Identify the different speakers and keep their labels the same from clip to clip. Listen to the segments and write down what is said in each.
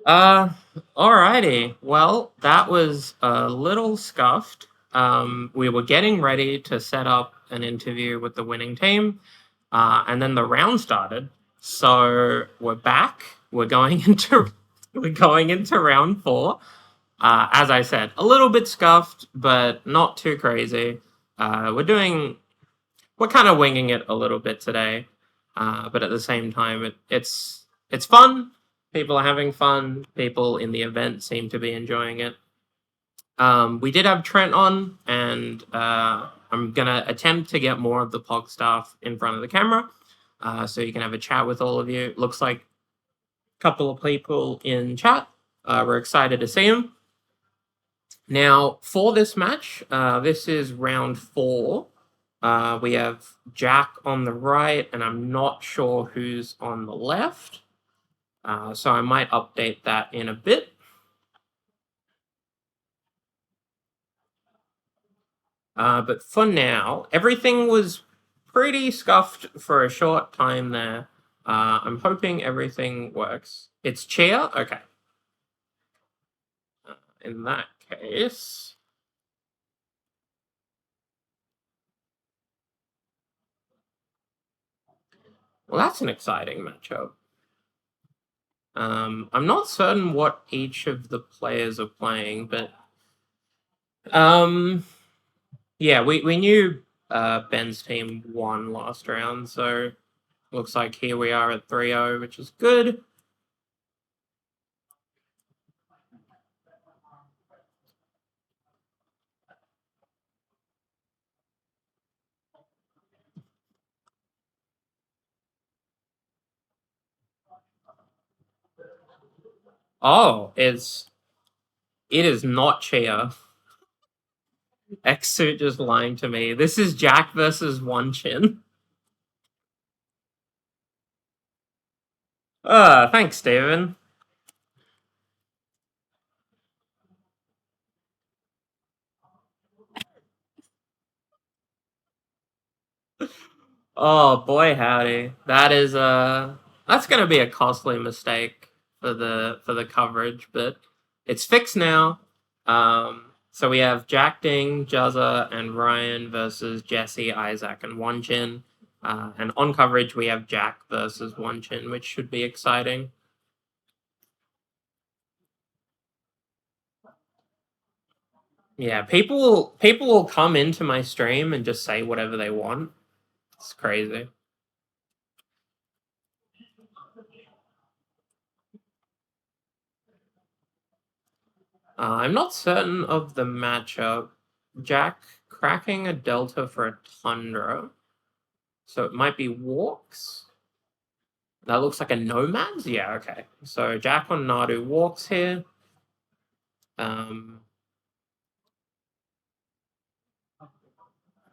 Speaker 1: Alrighty. Well, that was a little scuffed. We were getting ready to set up an interview with the winning team, and then the round started. So we're back. We're going into we're going into round four. As I said, a little bit scuffed, but not too crazy. We're kind of winging it a little bit today, but at the same time, it's fun. People are having fun. People in the event seem to be enjoying it. We did have Trent on, and I'm gonna attempt to get more of the Pog staff in front of the camera, so you can have a chat with all of you. Looks like a couple of people in chat. We're excited to see them. Now, for this match, this is round four. We have Jack on the right, and I'm not sure who's on the left. So I might update that in a bit. But for now, everything was pretty scuffed for a short time there. I'm hoping everything works. It's Chia? Okay. In that case... Well, that's an exciting matchup. I'm not certain what each of the players are playing, but yeah, we knew Ben's team won last round, so looks like here we are at 3-0, which is good. Oh, it is not Chia. X-Suit just lying to me. This is Jack versus One Chin. Thanks, Steven. Oh boy, howdy. That's gonna be a costly mistake for the coverage, but it's fixed now. So we have Jack Ding, Juzza, and Ryan versus Jesse, Isaac, and One Chin. And on coverage we have Jack versus One Chin, which should be exciting. Yeah, people will come into my stream and just say whatever they want. It's crazy. I'm not certain of the matchup. Jack cracking a delta for a Tundra. So it might be Walks. That looks like a Nomads? Yeah, okay. So Jack on Nadu Walks here.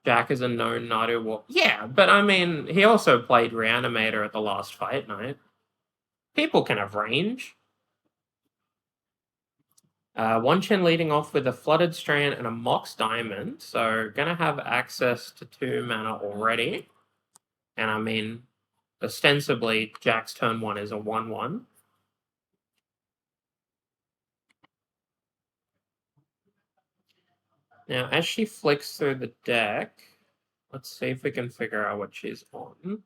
Speaker 1: Jack is a known Nadu Walk. Yeah, but I mean, he also played Reanimator at the last fight night. People can have range. One Chin leading off with a Flooded Strand and a Mox Diamond. So gonna have access to 2 mana already. And I mean, ostensibly, Jack's turn 1 is a 1-1. Now, as she flicks through the deck, let's see if we can figure out what she's on.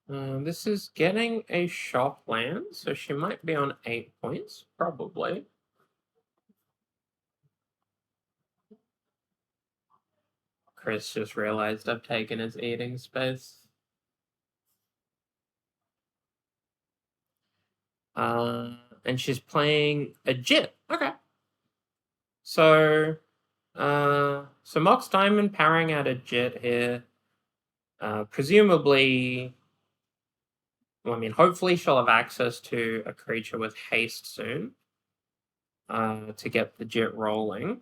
Speaker 1: This is getting a shop land, so she might be on 8 points, probably. Chris just realized I've taken his eating space. And she's playing a Jit. Okay. So Mox Diamond powering out a Jit here. Presumably, well, I mean, hopefully she'll have access to a creature with haste soon to get the Jit rolling.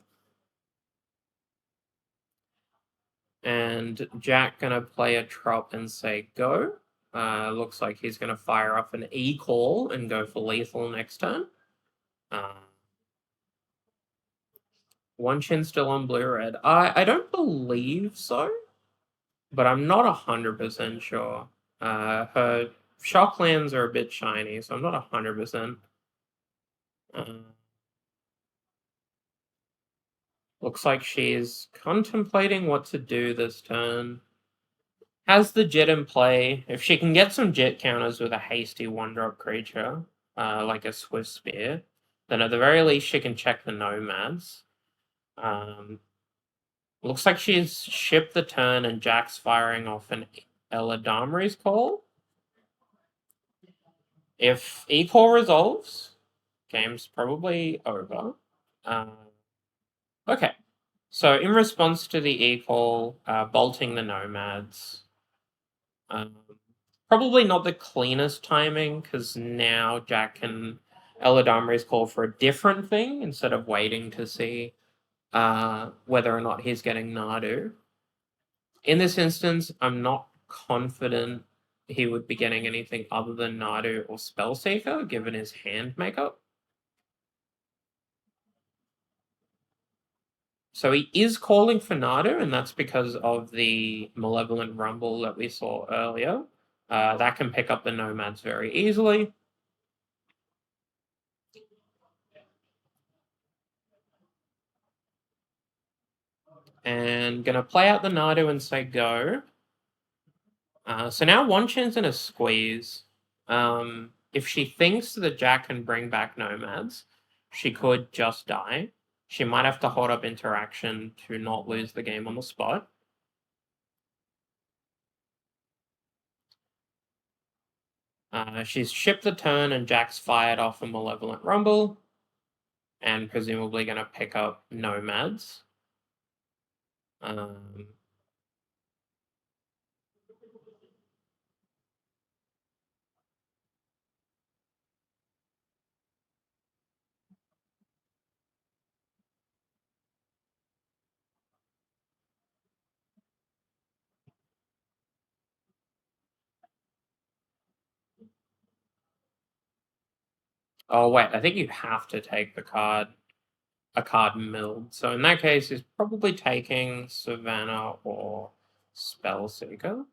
Speaker 1: And And Jack gonna play a trop and say go. Looks like he's gonna fire off an E-call and go for lethal next turn. One chin still on blue-red. I don't believe so, but I'm not 100% sure. Her shock lands are a bit shiny, so I'm not 100%. Looks like she's contemplating what to do this turn. Has the Jit in play. If she can get some Jit counters with a hasty 1-drop creature, like a Swift Spear, then at the very least she can check the Nomads. Looks like she's shipped the turn and Jack's firing off an Eladamri's Call. If E-Call resolves, game's probably over. Okay, so in response to the E-Call, bolting the Nomads. Probably not the cleanest timing, because now Jack can Eladamri's Call for a different thing instead of waiting to see whether or not he's getting Nadu. In this instance, I'm not confident he would be getting anything other than Nadu or Spellseeker, given his hand makeup. So he is calling for Nadu, and that's because of the Malevolent Rumble that we saw earlier. That can pick up the Nomads very easily. And gonna play out the Nadu and say go. So now one chin's in a squeeze. If she thinks that Jack can bring back Nomads, she could just die. She might have to hold up interaction to not lose the game on the spot. She's shipped the turn and Jack's fired off a Malevolent Rumble. And presumably going to pick up Nomads. Oh, wait, I think you have to take a card milled. So in that case, he's probably taking Savannah or Spellseeker.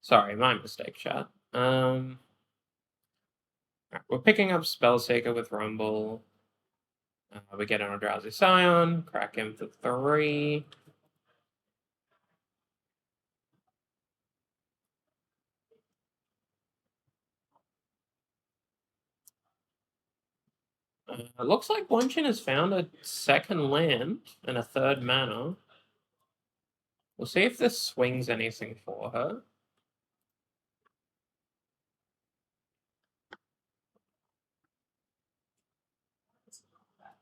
Speaker 1: Sorry, my mistake, chat. Right, we're picking up Spellseeker with Rumble. We get on a Drowsy Scion, crack him for 3. It looks like Bonchin has found a second land and a third mana. We'll see if this swings anything for her.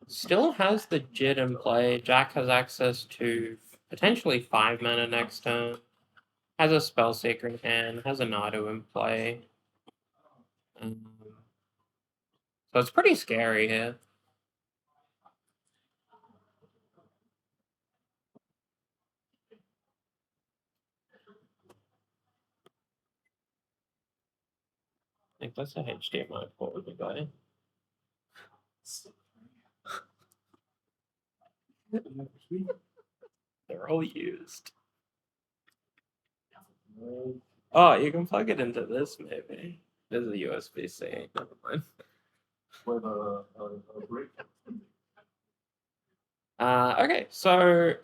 Speaker 1: Still has the Jit in play. Jack has access to potentially 5 mana next turn. Has a Spellseeker in hand. Has a Nadu in play. So it's pretty scary here. I think that's a HDMI port, guy. They're all used. Oh, you can plug it into this, maybe. This is a USB-C. Never mind. Okay, so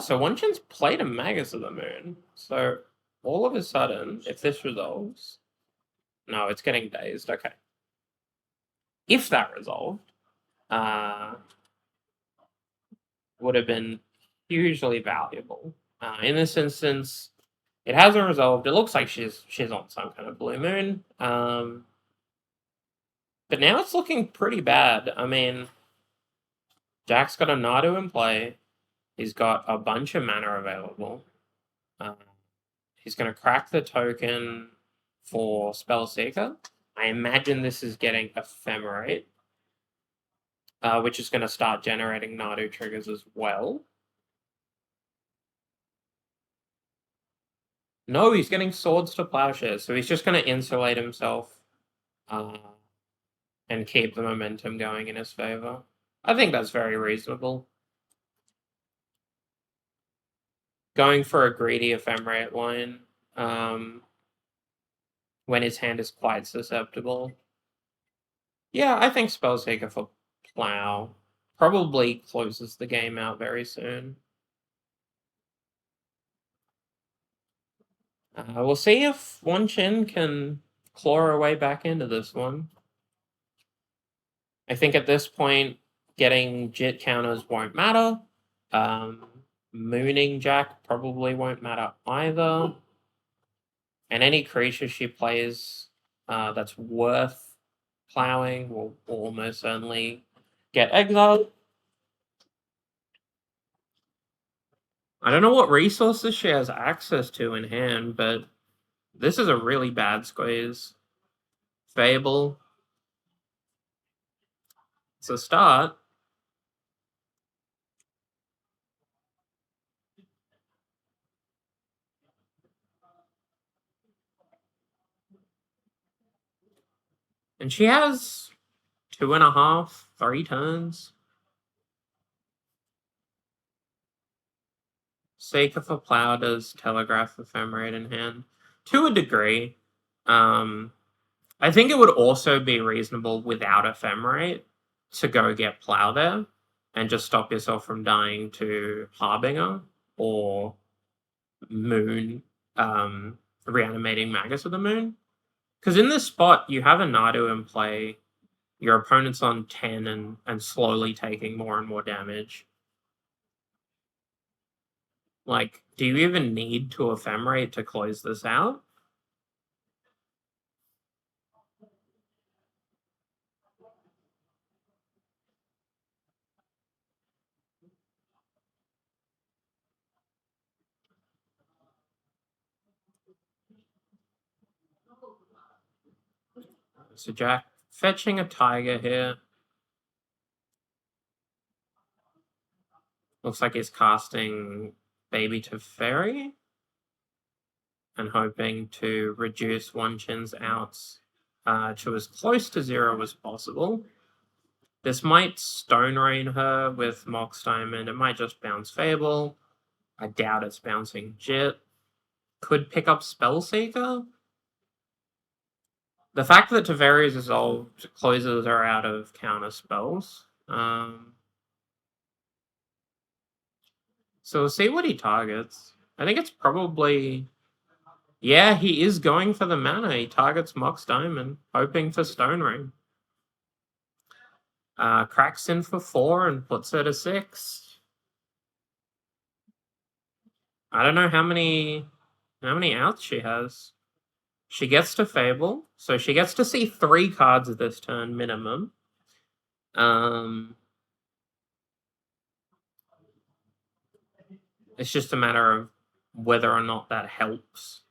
Speaker 1: so One Chin's played a Magus of the Moon. So all of a sudden, if this resolves, no, it's getting dazed. Okay, if that resolved, would have been hugely valuable. In this instance, it hasn't resolved. It looks like she's on some kind of blue moon. But now it's looking pretty bad. I mean, Jack's got a Nadu in play. He's got a bunch of mana available. He's going to crack the token for Spellseeker. I imagine this is getting Ephemerate, which is going to start generating Nadu triggers as well. No, he's getting swords to plowshares, so he's just going to insulate himself and keep the momentum going in his favor. I think that's very reasonable. Going for a greedy ephemerate line when his hand is quite susceptible. Yeah, I think Spellseeker for Plow probably closes the game out very soon. We'll see if One Chin can claw her way back into this one. I think at this point, getting Jit counters won't matter. Mooning Jack probably won't matter either. And any creature she plays that's worth plowing will almost certainly get exiled. I don't know what resources she has access to in hand, but this is a really bad squeeze. Fable. It's a start. And she has 2.5, 3 turns. Seeker for Plow does Telegraph Ephemerate in hand. To a degree. I think it would also be reasonable without Ephemerate to go get Plow there and just stop yourself from dying to Harbinger or Moon, reanimating Magus of the Moon. Because in this spot, you have a Nadu in play, your opponent's on 10 and slowly taking more and more damage. Like, do you even need to Ephemerate to close this out? So Jack fetching a Tiger here. Looks like he's casting Baby Teferi and hoping to reduce One Chin's outs to as close to 0 as possible. This might Stone Rain her with Mox Diamond. It might just bounce Fable. I doubt it's bouncing Jit. Could pick up Spellseeker. The fact that Teferi's Resolved closes her out of counter spells. So we'll see what he targets. I think it's probably... Yeah, he is going for the mana. He targets Mox Diamond, hoping for Stone Ring. Cracks in for 4 and puts her to 6. I don't know how many outs she has. She gets to Fable, so she gets to see 3 cards this turn minimum. It's just a matter of whether or not that helps.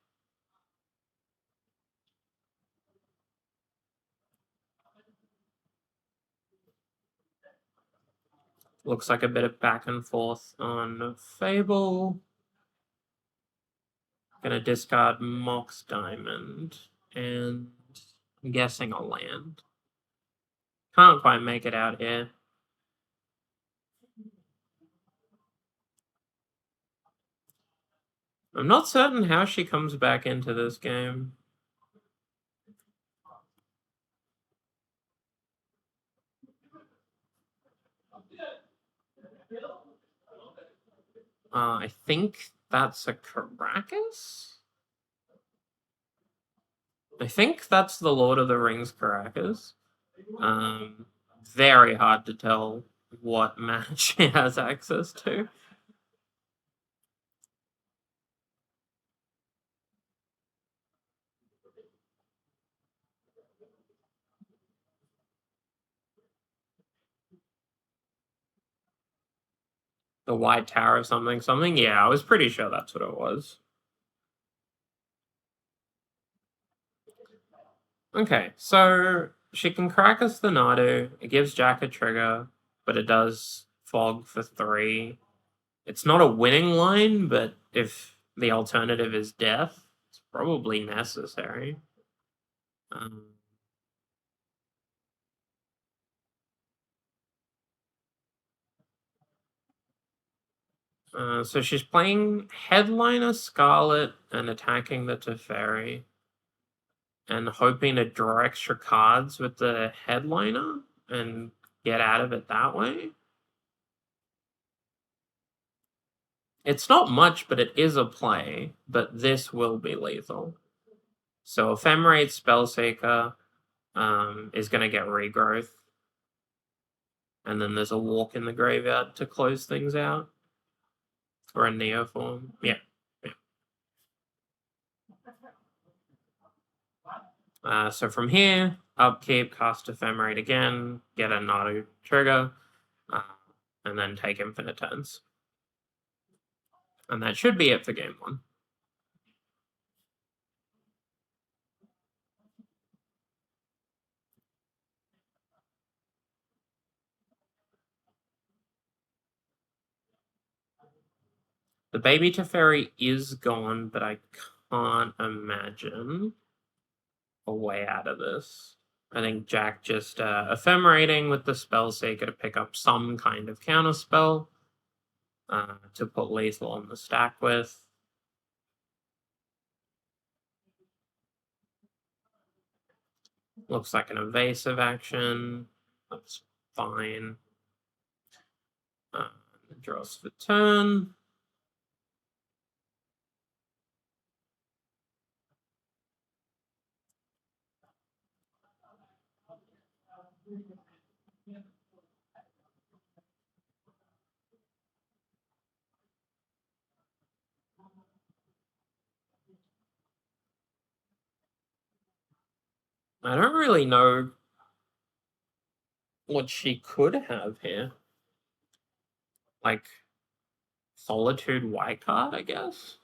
Speaker 1: Looks like a bit of back and forth on Fable. Gonna discard Mox Diamond, and I'm guessing a land. Can't quite make it out here. I'm not certain how she comes back into this game. I think that's a Caracas? I think that's the Lord of the Rings Caracas. Very hard to tell what match she has access to. The White Tower of something. Yeah, I was pretty sure that's what it was. Okay, so she can crack us the Nadu. It gives Jack a trigger, but it does fog for 3. It's not a winning line, but if the alternative is death, probably necessary. So she's playing Headliner Scarlet and attacking the Teferi and hoping to draw extra cards with the Headliner and get out of it that way. It's not much, but it is a play, but this will be lethal. So Ephemerate Spellseeker is going to get regrowth. And then there's a walk in the graveyard to close things out. Or a Neoform. Yeah. So from here, upkeep, cast Ephemerate again, get a Nadu trigger, and then take infinite turns. And that should be it for game one. The baby Teferi is gone, but I can't imagine a way out of this. I think Jack just ephemerating with the Spellseeker to pick up some kind of counterspell to put lethal on the stack with. Looks like an evasive action. That's fine. Draws for turn. I don't really know what she could have here. Like, Solitude white card, I guess?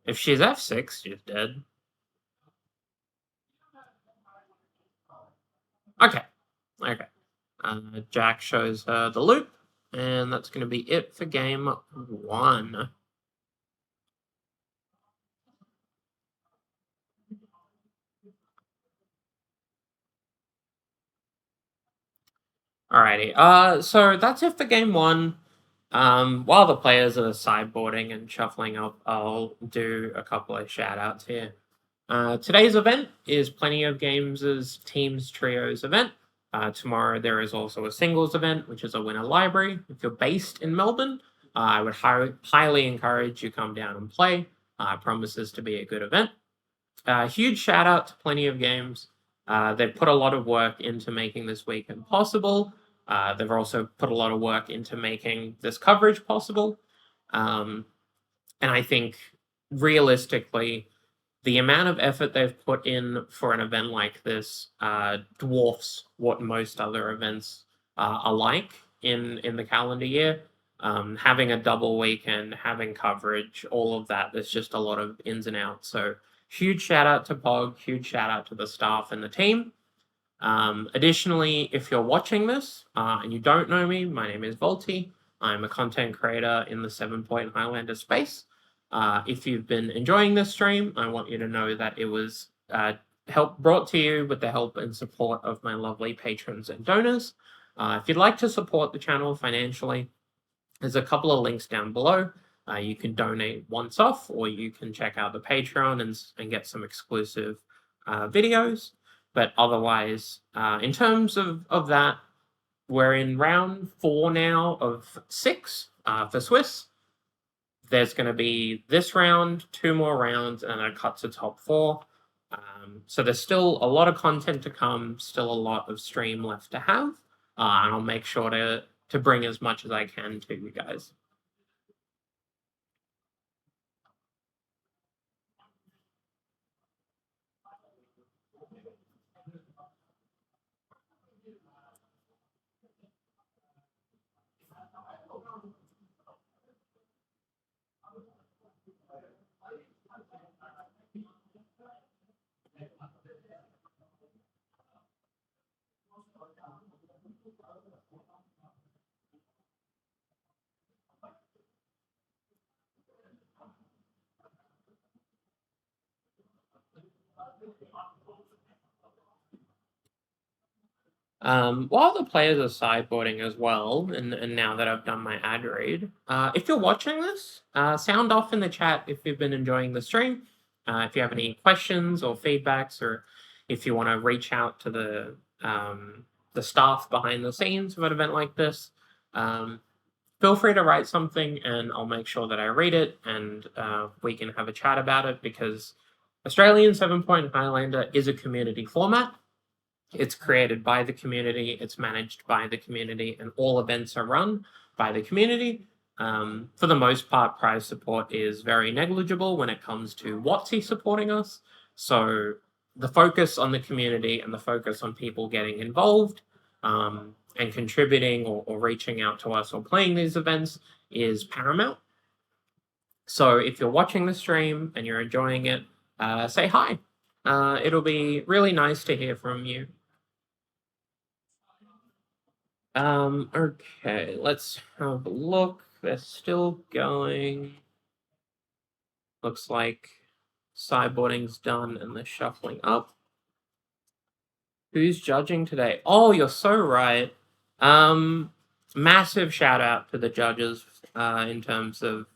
Speaker 1: If she's F6, she's dead. Okay. Okay. Jack shows her the loop, and that's going to be it for game one. Alrighty. So that's it for game one. While the players are sideboarding and shuffling up, I'll do a couple of shout outs here. Today's event is Plenty of Games' Teams Trios event. Tomorrow there is also a singles event, which is a winner library. If you're based in Melbourne, I would highly encourage you come down and play. Promises to be a good event. Huge shout out to Plenty of Games. They've put a lot of work into making this weekend possible. They've also put a lot of work into making this coverage possible. And I think realistically, the amount of effort they've put in for an event like this dwarfs what most other events are like in the calendar year. Having a double weekend, having coverage, all of that, there's just a lot of ins and outs. So huge shout out to Pog, huge shout out to the staff and the team. Additionally, if you're watching this and you don't know me, my name is Volty. I'm a content creator in the 7 Point Highlander space. If you've been enjoying this stream, I want you to know that it was brought to you with the help and support of my lovely patrons and donors. If you'd like to support the channel financially, there's a couple of links down below. You can donate once off, or you can check out the Patreon and get some exclusive videos. But otherwise, in terms of that, we're in round 4 now of 6 for Swiss. There's going to be this round, 2 more rounds, and a cut to top 4. So there's still a lot of content to come, still a lot of stream left to have. And I'll make sure to bring as much as I can to you guys. While the players are sideboarding as well, and now that I've done my ad read, if you're watching this, sound off in the chat if you've been enjoying the stream. If you have any questions or feedbacks, or if you want to reach out to the staff behind the scenes of an event like this, feel free to write something, and I'll make sure that I read it, and we can have a chat about it, because Australian 7-Point Highlander is a community format. It's created by the community, it's managed by the community, and all events are run by the community. For the most part, prize support is very negligible when it comes to WotC supporting us. So the focus on the community and the focus on people getting involved and contributing or reaching out to us or playing these events is paramount. So if you're watching the stream and you're enjoying it, say hi. It'll be really nice to hear from you. Okay, let's have a look. They're still going. Looks like sideboarding's done and they're shuffling up. Who's judging today? Oh, you're so right. Massive shout out to the judges in terms of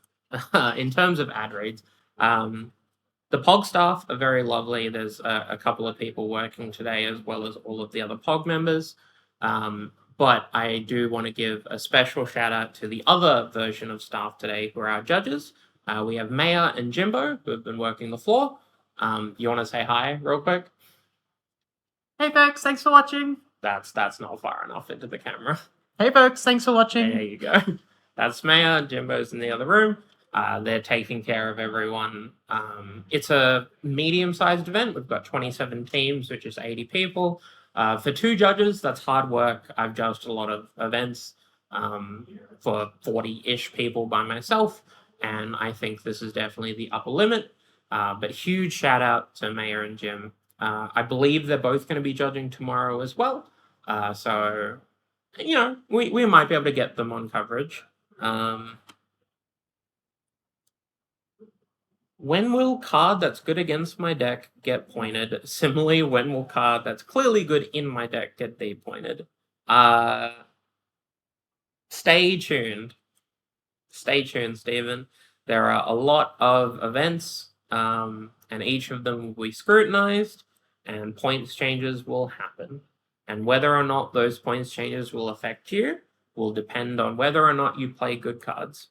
Speaker 1: ad reads. The POG staff are very lovely. There's a couple of people working today, as well as all of the other POG members. But I do want to give a special shout out to the other version of staff today, who are our judges. We have Maya and Jimbo, who have been working the floor. You want to say hi real quick?
Speaker 2: Hey folks, thanks for watching.
Speaker 1: That's not far enough into the camera.
Speaker 2: Hey folks, thanks for watching.
Speaker 1: There you go. That's Maya. Jimbo's in the other room. They're taking care of everyone. It's a medium-sized event. We've got 27 teams, which is 80 people. For 2 judges, that's hard work. I've judged a lot of events for 40-ish people by myself, and I think this is definitely the upper limit. But huge shout out to Maya and Jim. I believe they're both going to be judging tomorrow as well. So, you know, we might be able to get them on coverage. When will card that's good against my deck get pointed? Similarly, when will card that's clearly good in my deck get depointed? Stay tuned. Stay tuned, Stephen. There are a lot of events, and each of them will be scrutinized, and points changes will happen. And whether or not those points changes will affect you will depend on whether or not you play good cards.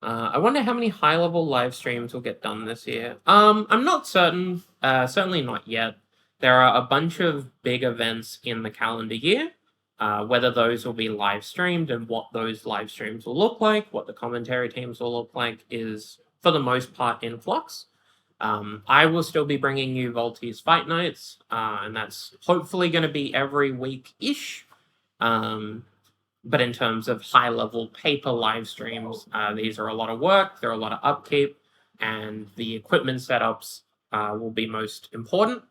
Speaker 1: I wonder how many high-level live streams will get done this year. I'm not certain. Certainly not yet. There are a bunch of big events in the calendar year. Whether those will be live streamed and what those live streams will look like, what the commentary teams will look like, is for the most part in flux. I will still be bringing you Volti's Fight Nights, and that's hopefully going to be every week-ish. But in terms of high-level paper live streams, these are a lot of work, they're a lot of upkeep, and the equipment setups will be most important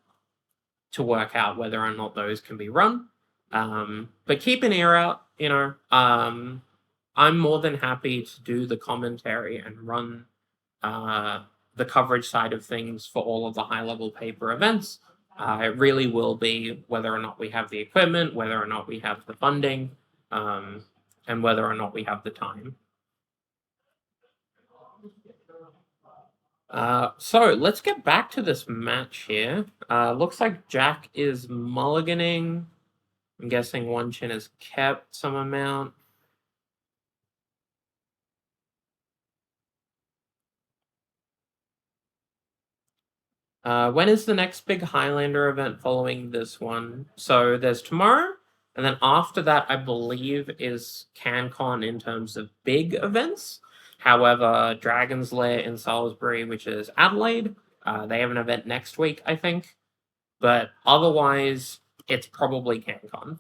Speaker 1: to work out whether or not those can be run. But keep an ear out, you know. I'm more than happy to do the commentary and run the coverage side of things for all of the high-level paper events. It really will be whether or not we have the equipment, whether or not we have the funding, and whether or not we have the time. So let's get back to this match here. Looks like Jack is mulliganing. I'm guessing One Chin has kept some amount. When is the next big Highlander event following this one? So there's tomorrow, and then after that, I believe, is CanCon in terms of big events. However, Dragon's Lair in Salisbury, which is Adelaide, they have an event next week, I think. But otherwise, it's probably CanCon.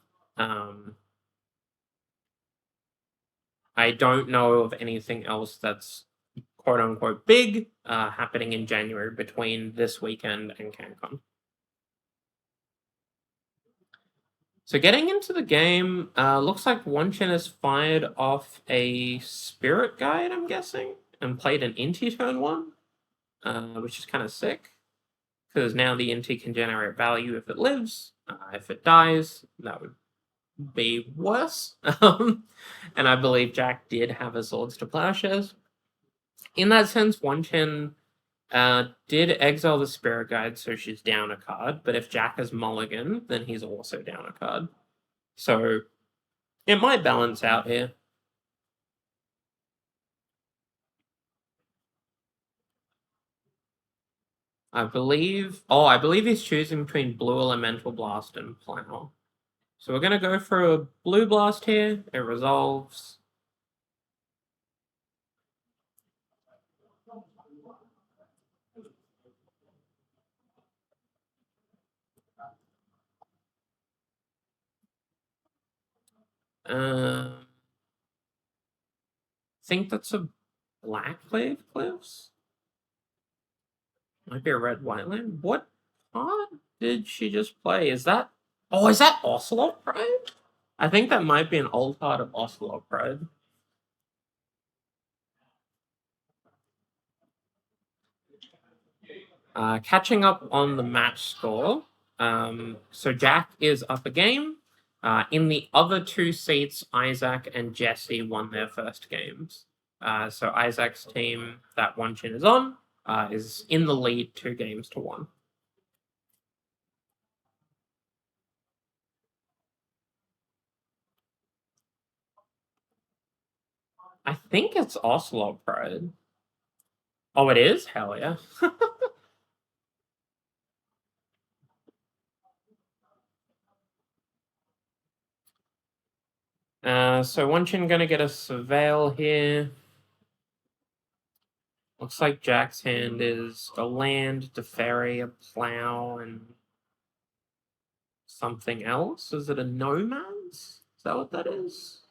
Speaker 1: I don't know of anything else that's quote-unquote big happening in January between this weekend and CanCon. So getting into the game, looks like One Chin has fired off a Spirit Guide, I'm guessing, and played an Inti turn 1, which is kind of sick, because now the Inti can generate value if it lives. If it dies, that would be worse. And I believe Jack did have a Swords to Plowshares. In that sense, One Chin did exile the Spirit Guide, so she's down a card. But if Jack is mulligan, then he's also down a card. So it might balance out here. I believe he's choosing between Blue Elemental Blast and Plow. So we're gonna go for a Blue Blast here. It resolves. Think that's a Black Wave Cliffs? Might be a red white land. What card did she just play? Is that Ocelot Pride? I think that might be an old card of Ocelot Pride. Catching up on the match score. So Jack is up a game. In the other two seats, Isaac and Jesse won their first games. So Isaac's team that One Chin is on is in the lead 2-1. I think it's Ocelot Pride. Oh, it is? Hell yeah. So One Chin gonna get a Surveil here. Looks like Jack's hand is a land, a ferry, a plow, and something else. Is it a Nomads? Is that what that is?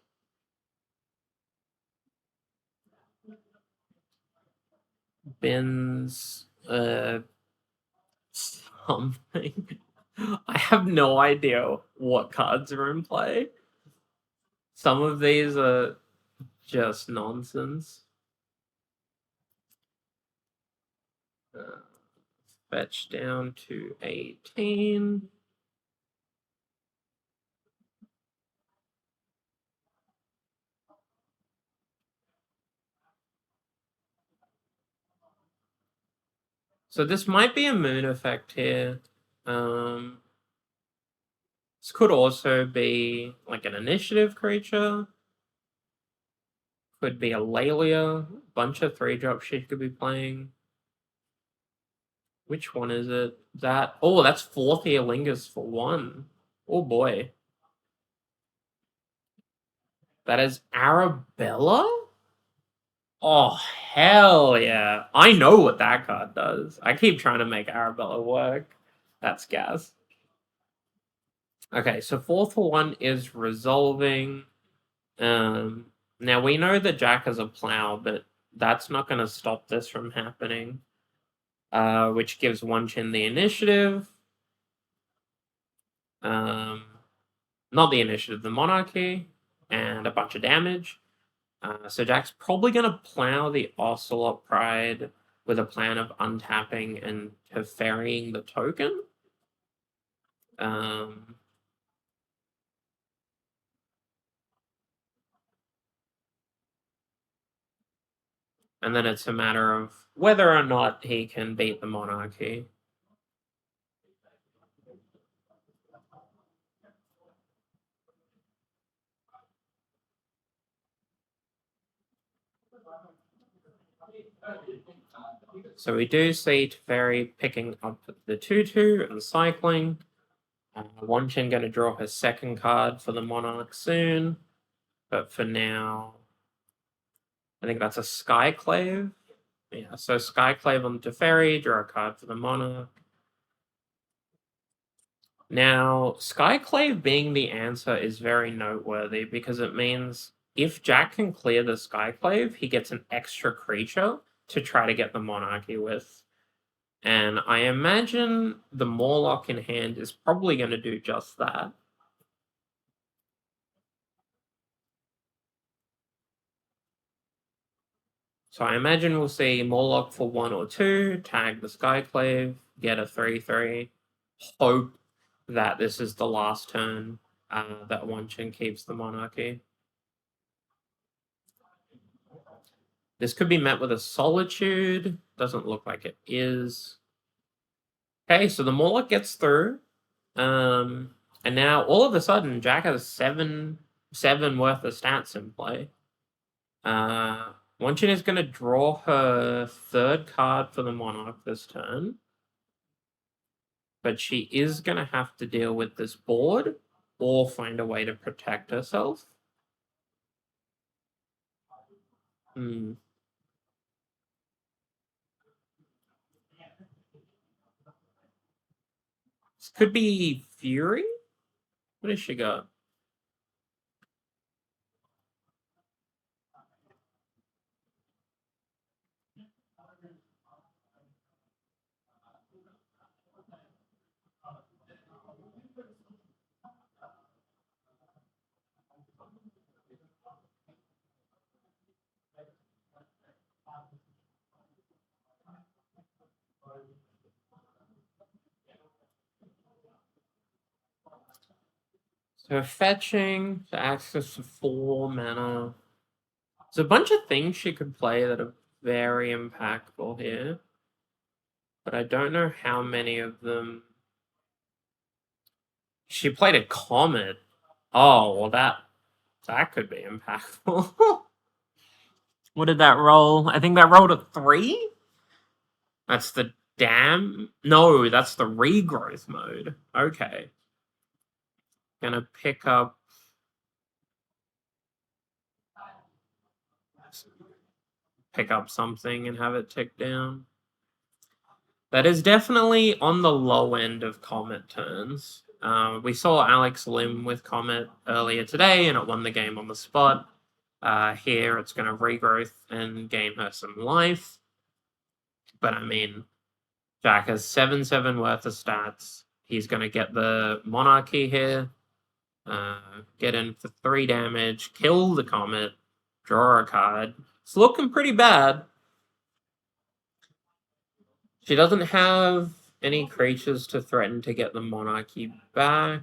Speaker 1: Bins, something. I have no idea what cards are in play. Some of these are just nonsense. Fetch down to 18. So this might be a moon effect here. This could also be like an initiative creature. Could be a Lalia. Bunch of 3-drops she could be playing. Which one is it? That's 4th Eolingus for 1. Oh boy. That is Arabella? Oh, hell yeah. I know what that card does. I keep trying to make Arabella work. That's gas. Okay, so 4th for 1 is resolving. Now we know that Jack has a plow, but that's not going to stop this from happening. Which gives One Chin the initiative. Not the initiative, the monarchy, and a bunch of damage. So Jack's probably going to plow the Ocelot Pride with a plan of untapping and ferrying the token. And then it's a matter of whether or not he can beat the monarchy. So we do see Teferi picking up the 2/2 and cycling. One Chin going to draw her second card for the Monarch soon. But for now, I think that's a Skyclave. Yeah, so Skyclave on Teferi, draw a card for the Monarch. Now, Skyclave being the answer is very noteworthy because it means if Jack can clear the Skyclave, he gets an extra creature to try to get the Monarchy with. And I imagine the Morlock in hand is probably going to do just that. So I imagine we'll see Morlock for 1 or 2, tag the Skyclave, get a 3/3, hope that this is the last turn that Wanchin keeps the monarchy. This could be met with a solitude. Doesn't look like it is. Okay, so the Morlock gets through. And now all of a sudden, Jack has seven worth of stats in play. Wanchin is going to draw her third card for the Monarch this turn. But she is going to have to deal with this board or find a way to protect herself. This could be Fury? What has she got? So fetching to access to 4 mana. There's a bunch of things she could play that are very impactful here. But I don't know how many of them. She played a Comet. Oh, well that could be impactful. What did that roll? I think that rolled a 3? That's the dam? No, that's the regrowth mode. Okay. Gonna pick up something and have it tick down. That is definitely on the low end of Comet turns. We saw Alex Lim with Comet earlier today, and it won the game on the spot. Here, it's going to regrowth and gain her some life. But I mean, Jack has 7/7 worth of stats. He's going to get the Monarchy here. Get in for 3 damage, kill the Comet, draw a card. It's looking pretty bad. She doesn't have any creatures to threaten to get the Monarchy back.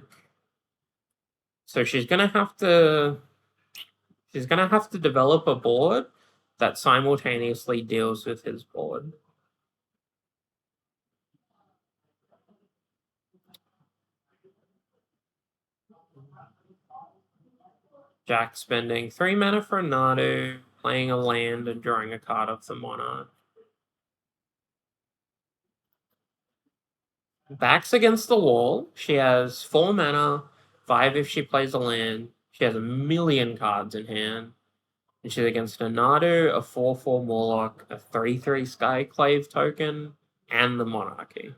Speaker 1: So she's gonna have to develop a board that simultaneously deals with his board. Jack spending 3 mana for a Nadu, playing a land and drawing a card off the Monarch. Back's against the wall. She has 4 mana, 5 if she plays a land. She has a million cards in hand. And she's against a Nadu, a 4/4 Morlock, a 3/3 Skyclave token, and the Monarchy.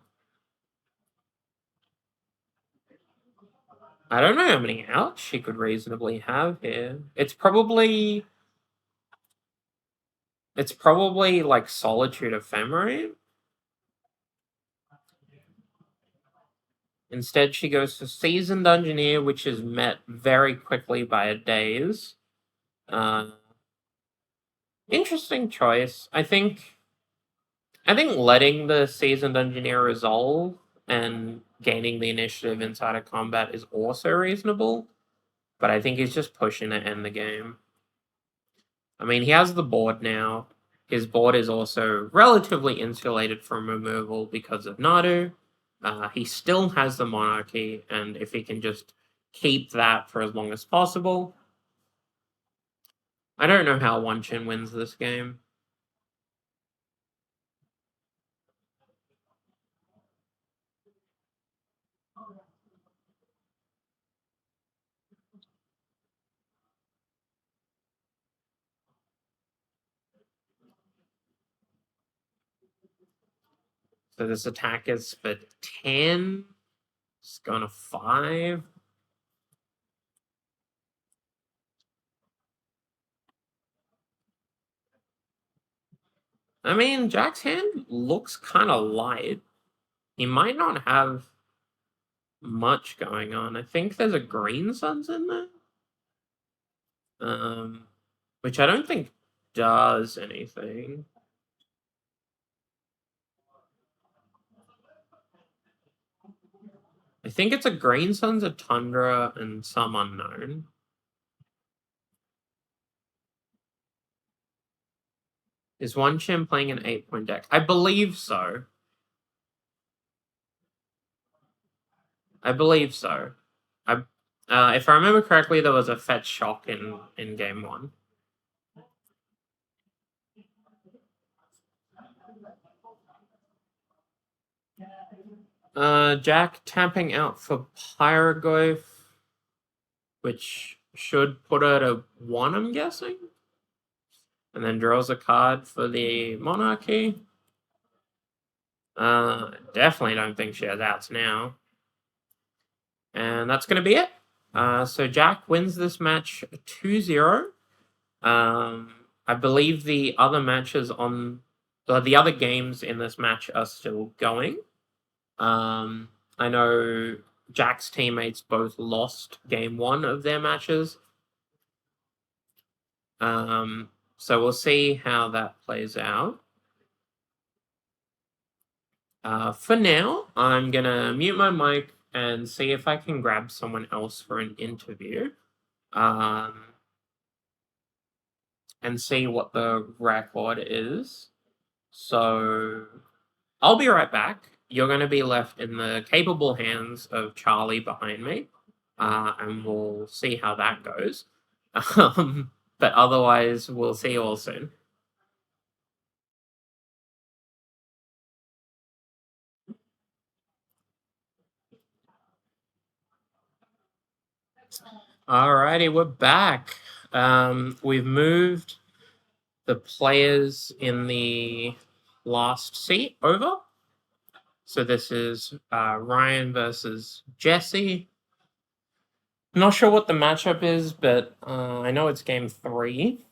Speaker 1: I don't know how many outs she could reasonably have here. It's probably like Solitude Ephemerate. Instead, she goes for Seasoned Engineer, which is met very quickly by a Daze. Interesting choice. I think letting the Seasoned Engineer resolve and gaining the initiative inside of combat is also reasonable, but I think he's just pushing to end the game. I mean, he has the board now. His board is also relatively insulated from removal because of Nadu. He still has the Monarchy, and if he can just keep that for as long as possible. I don't know how Wanchin wins this game. So this attack is for 10. It's going to 5. I mean, Jack's hand looks kind of light. He might not have much going on. I think there's a Green Suns in there. Which I don't think does anything. I think it's a Green Suns, a Tundra, and some unknown. Is One Chin playing an 8-point deck? I believe so. If I remember correctly, there was a fetch shock in game 1. Jack tapping out for Pyroglyph, which should put her to 1, I'm guessing. And then draws a card for the Monarchy. Definitely don't think she has outs now. And that's going to be it. So Jack wins this match 2-0. I believe the other matches the other games in this match are still going. I know Jack's teammates both lost game 1 of their matches. So we'll see how that plays out. For now, I'm going to mute my mic and see if I can grab someone else for an interview. And see what the record is. So I'll be right back. You're going to be left in the capable hands of Charlie behind me. And we'll see how that goes. But otherwise, we'll see you all soon. Alrighty, we're back. We've moved the players in the last seat over. So this is Ryan versus Jesse. Not sure what the matchup is, but I know it's game 3.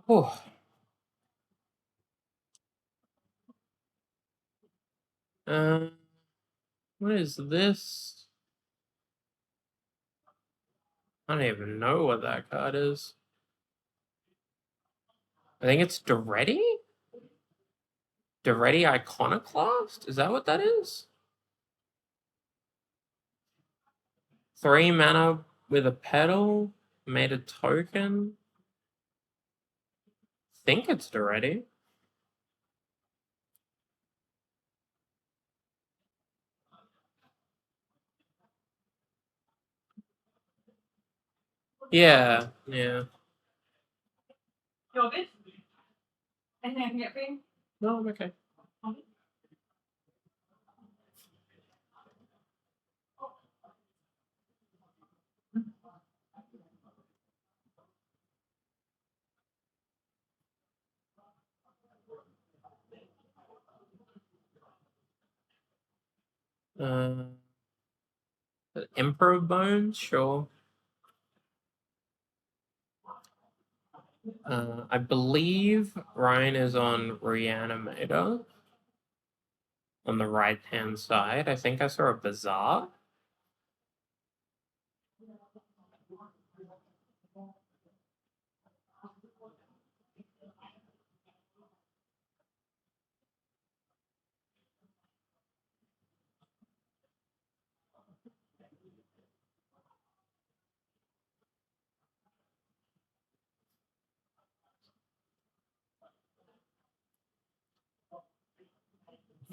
Speaker 1: Oh. What is this? I don't even know what that card is. I think it's Doretti? Doretti Iconoclast? Is that what that is? 3 mana with a pedal, made a token. Think it's Doretti. Yeah.
Speaker 3: You're good? Anything I can get for you?
Speaker 1: No, I'm okay. Emperor Bones, sure. I believe Ryan is on Reanimator on the right-hand side. I think I saw a Bazaar.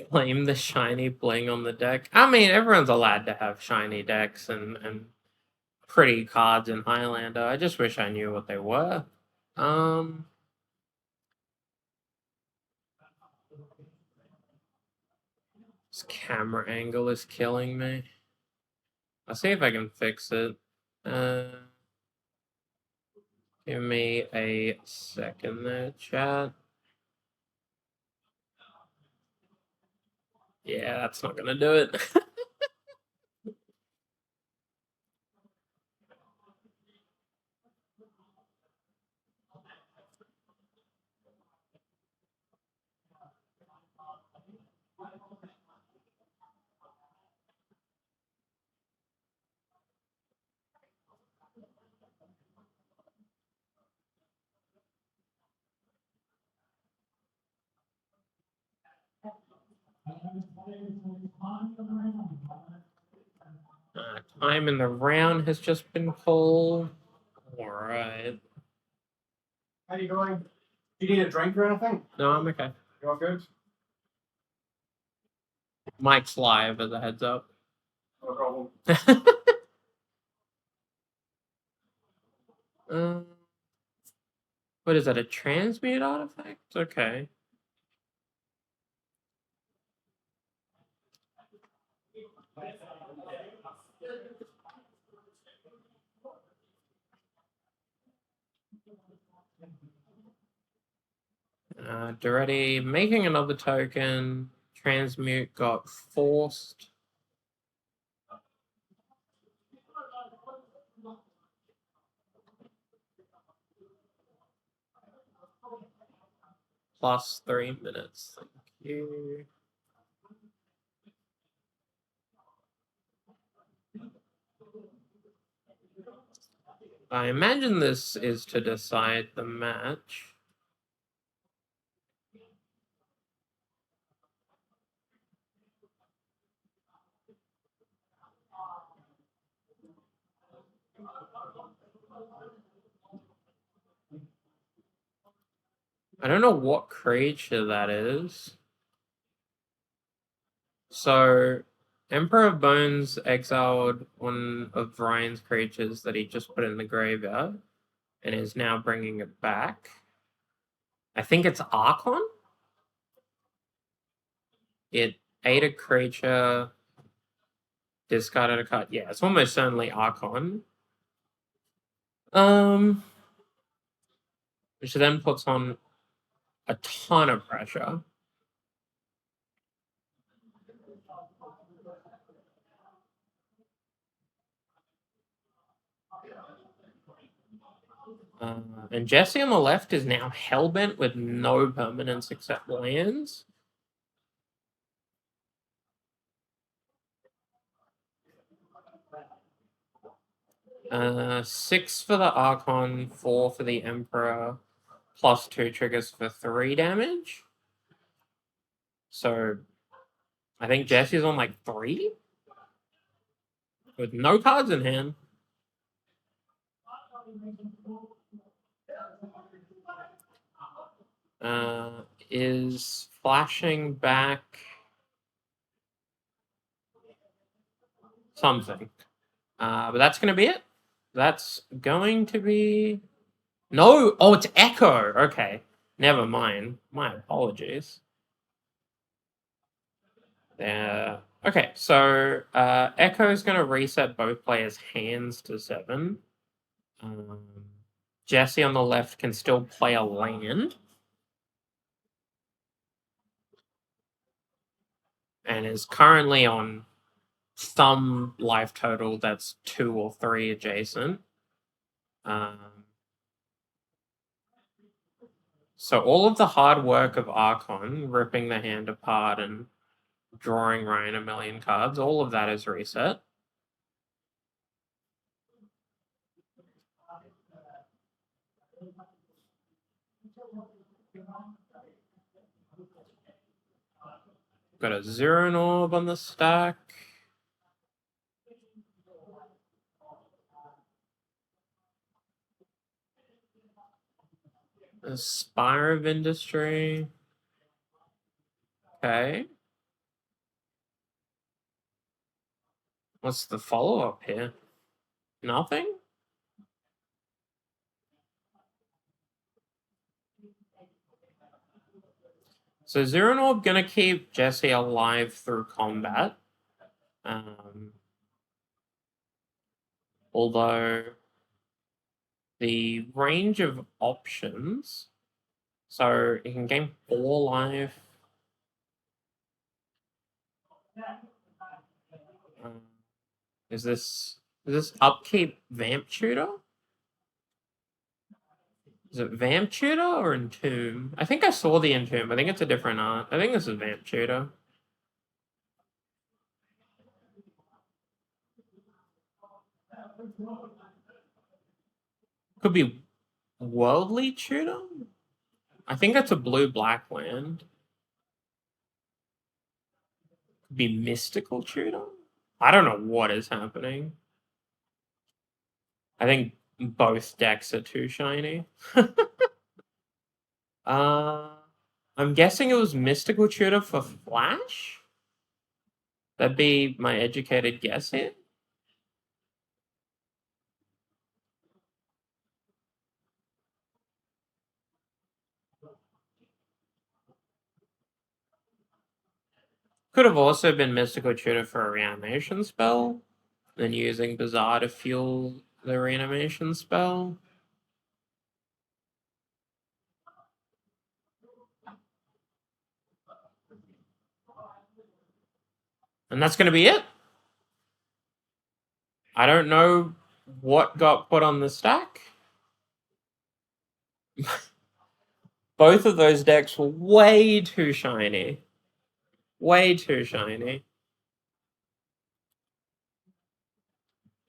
Speaker 1: Claim the shiny bling on the deck. I mean, everyone's allowed to have shiny decks and pretty cards in Highlander. I just wish I knew what they were. This camera angle is killing me. I'll see if I can fix it. Give me a second there, chat. Yeah, that's not gonna do it. Time in the round has just been called. All right.
Speaker 4: How you going? Do you need a drink or anything?
Speaker 1: No, I'm okay.
Speaker 4: You all good?
Speaker 1: Mike's live as a heads up.
Speaker 4: No problem.
Speaker 1: What is that? A transmute artifact? Okay. Duretti making another token. Transmute got forced. Plus 3 minutes. Thank you. I imagine this is to decide the match. I don't know what creature that is. So, Emperor of Bones exiled one of Ryan's creatures that he just put in the graveyard and is now bringing it back. I think it's Archon. It ate a creature, discarded a card. Yeah, it's almost certainly Archon. Which then puts on a ton of pressure. And Jesse on the left is now hellbent with no permanents except lands. Six for the Archon, 4 for the Emperor, plus 2 triggers for 3 damage. So I think Jesse's on like 3 with no cards in hand. Is flashing back something. But that's going to be it. That's going to be... No! Oh, it's Echo! Okay. Never mind. My apologies. Okay, so Echo is going to reset both players' hands to 7. Jesse on the left can still play a land. And is currently on some life total that's 2 or 3 adjacent. So all of the hard work of Archon, ripping the hand apart and drawing Ryan a million cards, all of that is reset. Got a Zero Orb on the stack. A Spire of Industry. Okay. What's the follow-up here? Nothing? So Zero Orb gonna keep Jesse alive through combat. Although the range of options, so he can gain 4 life. Is this upkeep vamp tutor? Is it vamp tutor or entomb? I think I saw the entomb. I think it's a different art. I think this is vamp tutor. Could be worldly tutor? I think that's a blue-black land. Could be mystical tutor? I don't know what is happening. I think both decks are too shiny. I'm guessing it was mystical tutor for Flash? That'd be my educated guess here. Could have also been mystical tutor for a reanimation spell, then using Bazaar to fuel the reanimation spell. And that's going to be it. I don't know what got put on the stack. Both of those decks were way too shiny. Way too shiny.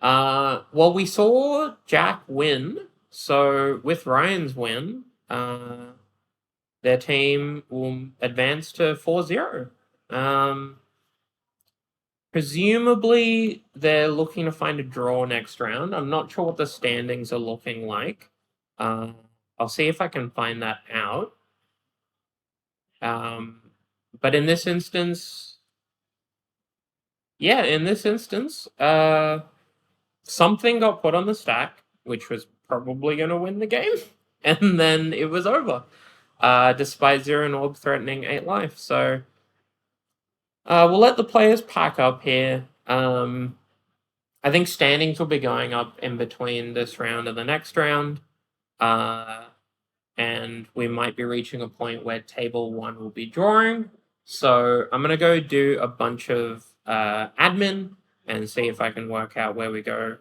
Speaker 1: Well, we saw Jack win. So with Ryan's win, their team will advance to 4-0. Presumably, they're looking to find a draw next round. I'm not sure what the standings are looking like. I'll see if I can find that out. But in this instance, something got put on the stack, which was probably going to win the game, and then it was over, despite Zero and Orb threatening 8 life. So we'll let the players pack up here. I think standings will be going up in between this round and the next round. And we might be reaching a point where table 1 will be drawing. So I'm going to go do a bunch of admin and see if I can work out where we go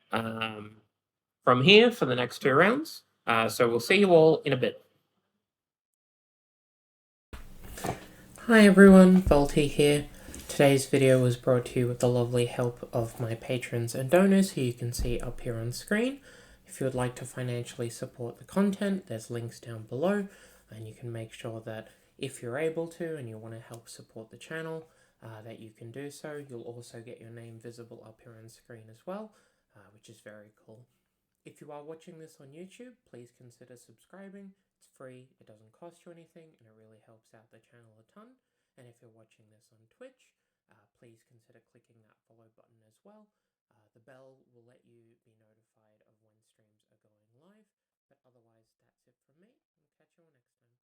Speaker 1: from here for the next 2 rounds. So we'll see you all in a bit. Hi everyone, Volty here. Today's video was brought to you with the lovely help of my patrons and donors who you can see up here on screen. If you would like to financially support the content, there's links down below, and you can make sure that if you're able to and you want to help support the channel, that you can do so. You'll also get your name visible up here on screen as well, which is very cool. If you are watching this on YouTube, please consider subscribing. It's free, it doesn't cost you anything, and it really helps out the channel a ton. And if you're watching this on Twitch, please consider clicking that follow button as well. The bell will let you be notified of when streams are going live. But otherwise, that's it from me. I'll catch you all next time.